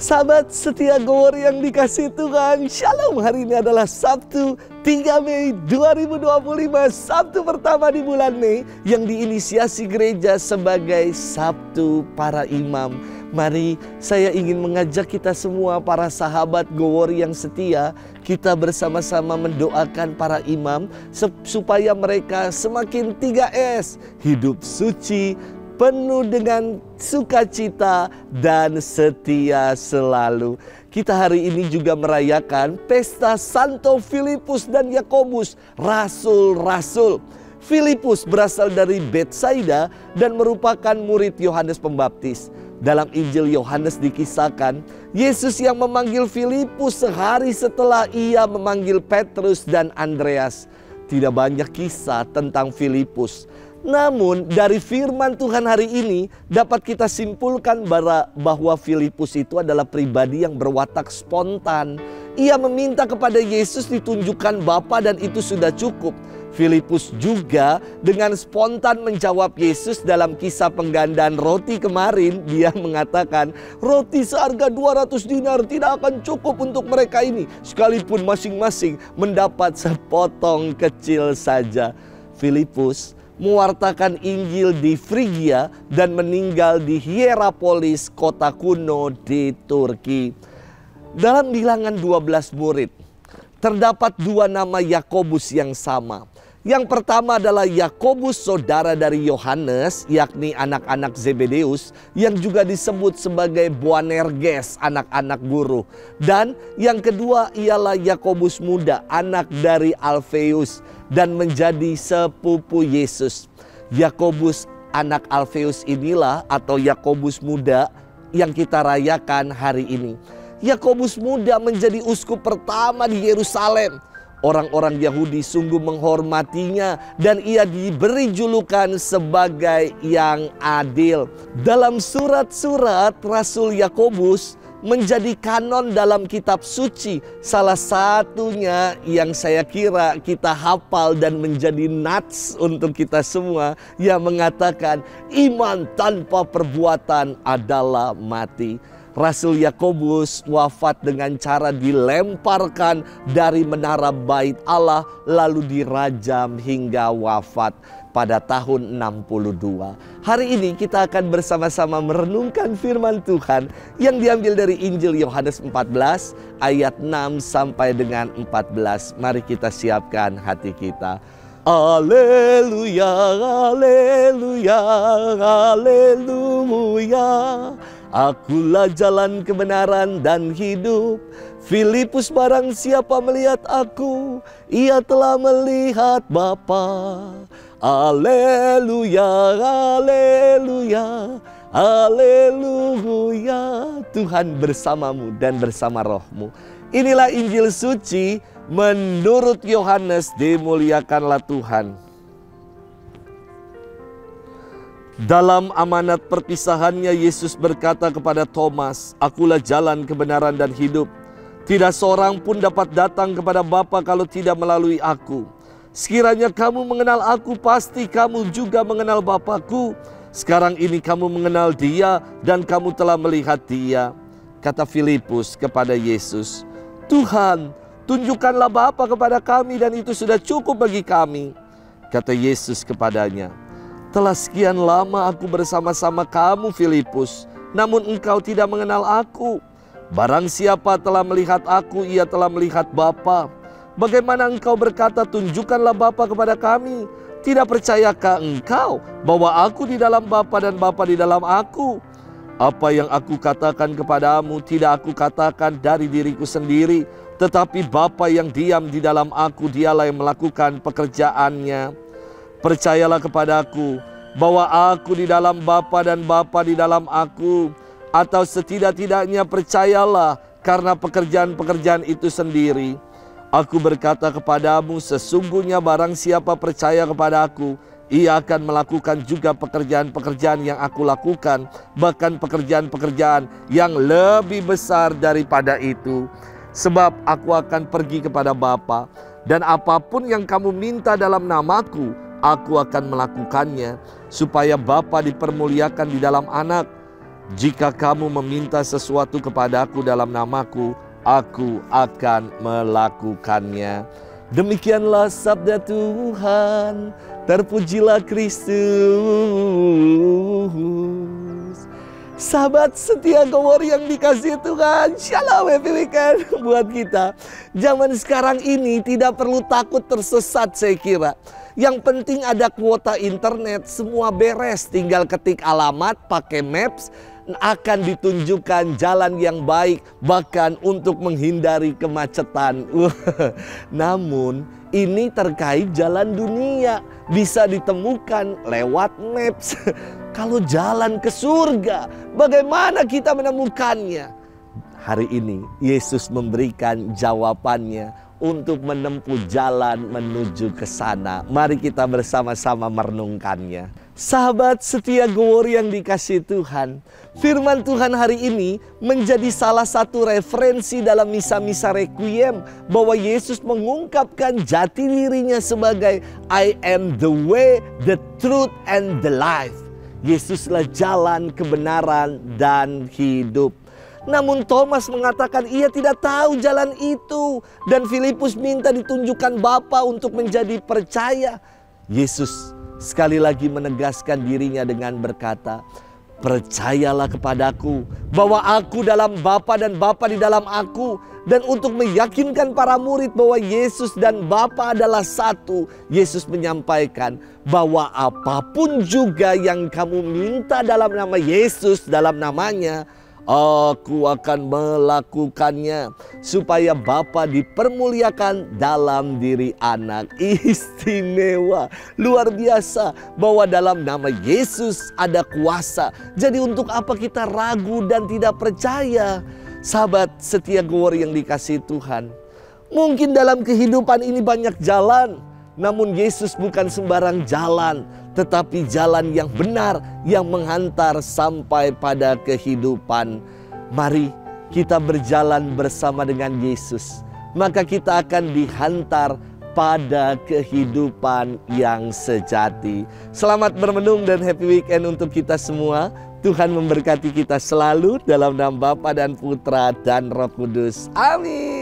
Sahabat setia Gowor yang dikasihi Tuhan, Shalom. Hari ini adalah Sabtu 3 Mei 2025, Sabtu pertama di bulan Mei yang diinisiasi gereja sebagai Sabtu para Imam. Mari saya ingin mengajak kita semua para sahabat Gowor yang setia, kita bersama-sama mendoakan para imam supaya mereka semakin 3S, hidup suci, penuh dengan sukacita dan setia selalu. Kita hari ini juga merayakan pesta Santo Filipus dan Yakobus, rasul-rasul. Filipus berasal dari Betsaida dan merupakan murid Yohanes Pembaptis. Dalam Injil Yohanes dikisahkan, Yesus yang memanggil Filipus sehari setelah ia memanggil Petrus dan Andreas. Tidak banyak kisah tentang Filipus. Namun dari firman Tuhan hari ini dapat kita simpulkan bahwa Filipus itu adalah pribadi yang berwatak spontan. Ia meminta kepada Yesus ditunjukkan Bapa dan itu sudah cukup. Filipus juga dengan spontan menjawab Yesus dalam kisah penggandaan roti kemarin. Dia mengatakan roti seharga 200 dinar tidak akan cukup untuk mereka ini, sekalipun masing-masing mendapat sepotong kecil saja. Filipus mewartakan Injil di Frigia dan meninggal di Hierapolis, kota kuno di Turki. Dalam bilangan 12 murid, terdapat dua nama Yakobus yang sama. Yang pertama adalah Yakobus, saudara dari Yohanes, yakni anak-anak Zebedeus, yang juga disebut sebagai Boanerges, anak-anak guru. Dan yang kedua ialah Yakobus muda, anak dari Alfeus, dan menjadi sepupu Yesus. Yakobus anak Alfeus inilah atau Yakobus muda yang kita rayakan hari ini. Yakobus muda menjadi uskup pertama di Yerusalem. Orang-orang Yahudi sungguh menghormatinya dan ia diberi julukan sebagai yang adil. Dalam surat-surat Rasul Yakobus menjadi kanon dalam kitab suci. Salah satunya yang saya kira kita hafal dan menjadi nats untuk kita semua, yang mengatakan iman tanpa perbuatan adalah mati. Rasul Yakobus wafat dengan cara dilemparkan dari menara bait Allah lalu dirajam hingga wafat pada tahun 62. Hari ini kita akan bersama-sama merenungkan firman Tuhan yang diambil dari Injil Yohanes 14 ayat 6 sampai dengan 14. Mari kita siapkan hati kita. Haleluya, haleluya, haleluya. Akulah jalan kebenaran dan hidup. Filipus barang siapa melihat aku, ia telah melihat Bapa. Haleluya, haleluya, haleluya. Tuhan bersamamu dan bersama rohmu. Inilah Injil suci menurut Yohanes. Dimuliakanlah Tuhan. Dalam amanat perpisahannya, Yesus berkata kepada Thomas, "Akulah jalan, kebenaran, dan hidup. Tidak seorang pun dapat datang kepada Bapa kalau tidak melalui aku. Sekiranya kamu mengenal aku, pasti kamu juga mengenal Bapa-Ku. Sekarang ini kamu mengenal Dia dan kamu telah melihat Dia." Kata Filipus kepada Yesus, "Tuhan, tunjukkanlah Bapa kepada kami dan itu sudah cukup bagi kami." Kata Yesus kepadanya, "Telah sekian lama aku bersama-sama kamu, Filipus, namun engkau tidak mengenal aku. Barang siapa telah melihat aku, ia telah melihat Bapa. Bagaimana engkau berkata, tunjukkanlah Bapa kepada kami? Tidak percayakah engkau bahwa aku di dalam Bapa dan Bapa di dalam aku? Apa yang aku katakan kepadamu tidak aku katakan dari diriku sendiri, tetapi Bapa yang diam di dalam aku, dialah yang melakukan pekerjaannya. Percayalah kepadaku bahwa aku di dalam Bapa dan Bapa di dalam aku, atau setidak-tidaknya percayalah karena pekerjaan-pekerjaan itu sendiri. Aku berkata kepadamu, sesungguhnya barang siapa percaya kepada aku, ia akan melakukan juga pekerjaan-pekerjaan yang aku lakukan, bahkan pekerjaan-pekerjaan yang lebih besar daripada itu. Sebab aku akan pergi kepada Bapa, dan apapun yang kamu minta dalam namaku, aku akan melakukannya, supaya Bapa dipermuliakan di dalam Anak. Jika kamu meminta sesuatu kepadaku dalam namaku, aku akan melakukannya. Demikianlah sabda Tuhan. Terpujilah Kristus. Sahabat setia Go Warrior yang dikasihi Tuhan, shalom, happy weekend buat kita. Zaman sekarang ini tidak perlu takut tersesat saya kira. Yang penting ada kuota internet, semua beres. Tinggal ketik alamat, pakai maps, akan ditunjukkan jalan yang baik, bahkan untuk menghindari kemacetan. Namun ini terkait jalan dunia, bisa ditemukan lewat maps. Kalau jalan ke surga, bagaimana kita menemukannya? Hari ini Yesus memberikan jawabannya untuk menempuh jalan menuju ke sana. Mari kita bersama-sama merenungkannya. Sahabat setia Go Warrior yang dikasihi Tuhan, firman Tuhan hari ini menjadi salah satu referensi dalam misa-misa Requiem, bahwa Yesus mengungkapkan jati dirinya sebagai I am the way, the truth, and the life. Yesuslah jalan, kebenaran, dan hidup. Namun Thomas mengatakan ia tidak tahu jalan itu, dan Filipus minta ditunjukkan Bapa untuk menjadi percaya. Yesus sekali lagi menegaskan dirinya dengan berkata, percayalah kepadaku bahwa aku dalam Bapa dan Bapa di dalam aku. Dan untuk meyakinkan para murid bahwa Yesus dan Bapa adalah satu, Yesus menyampaikan bahwa apapun juga yang kamu minta dalam nama Yesus, dalam namanya, aku akan melakukannya, supaya Bapa dipermuliakan dalam diri anak. Istimewa, luar biasa, bahwa dalam nama Yesus ada kuasa. Jadi untuk apa kita ragu dan tidak percaya? Sahabat setia Go Warrior yang dikasihi Tuhan, mungkin dalam kehidupan ini banyak jalan, namun Yesus bukan sembarang jalan, tetapi jalan yang benar yang menghantar sampai pada kehidupan. Mari kita berjalan bersama dengan Yesus, maka kita akan dihantar pada kehidupan yang sejati. Selamat bermenung dan happy weekend untuk kita semua. Tuhan memberkati kita selalu dalam nama Bapa dan Putra dan Roh Kudus. Amin.